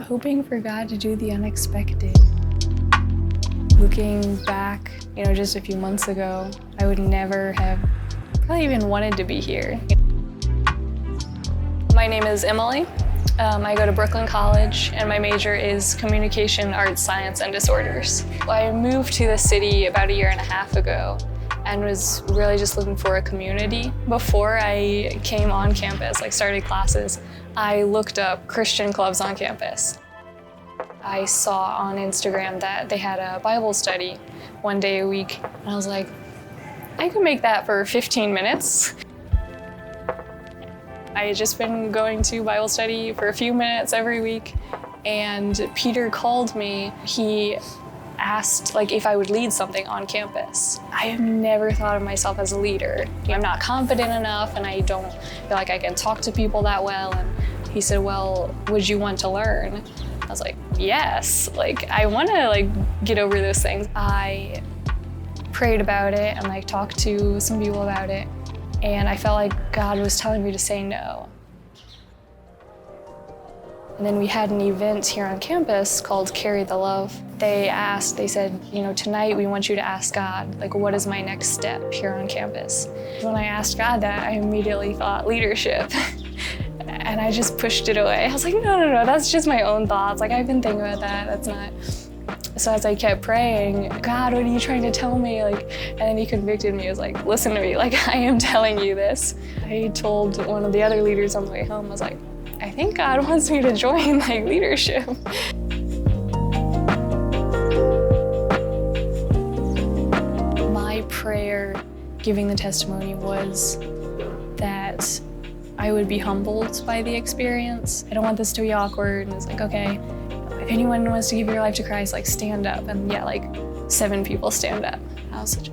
hoping for God to do the unexpected. Looking back, just a few months ago, I would never have probably even wanted to be here. My name is Emily. I go to Brooklyn College, and my major is Communication, Arts, Science, and Disorders. I moved to the city about 1.5 years ago and was really just looking for a community. Before I came on campus, started classes, I looked up Christian clubs on campus. I saw on Instagram that they had a Bible study 1 day a week, and I was like, I could make that for 15 minutes. I had just been going to Bible study for a few minutes every week, and Peter called me. He asked if I would lead something on campus. I have never thought of myself as a leader. I'm not confident enough, and I don't feel like I can talk to people that well. And he said, well, would you want to learn? I was like, yes, I want to get over those things. I prayed about it and talked to some people about it, and I felt like God was telling me to say no. And then we had an event here on campus called Carry the Love. They said, tonight we want you to ask God, what is my next step here on campus? When I asked God that, I immediately thought leadership. And I just pushed it away. I was like, no, that's just my own thoughts. I've been thinking about that, that's not. So as I kept praying, God, what are you trying to tell me? And then he convicted me. He was like, listen to me, I am telling you this. I told one of the other leaders on the way home, I was like, I think God wants me to join leadership. My prayer giving the testimony was that I would be humbled by the experience. I don't want this to be awkward. And it's okay, if anyone wants to give your life to Christ, stand up. And 7 people stand up. I was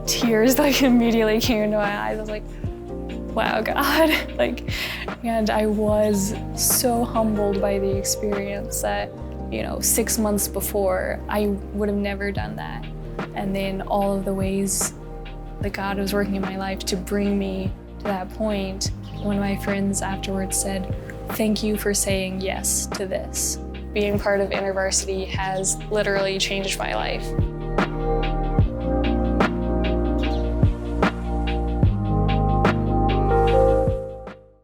tears immediately came into my eyes. I was like, wow, God. And I was so humbled by the experience that, 6 months before, I would have never done that. And then all of the ways that God was working in my life to bring me to that point. One of my friends afterwards said, thank you for saying yes to this. Being part of InterVarsity has literally changed my life.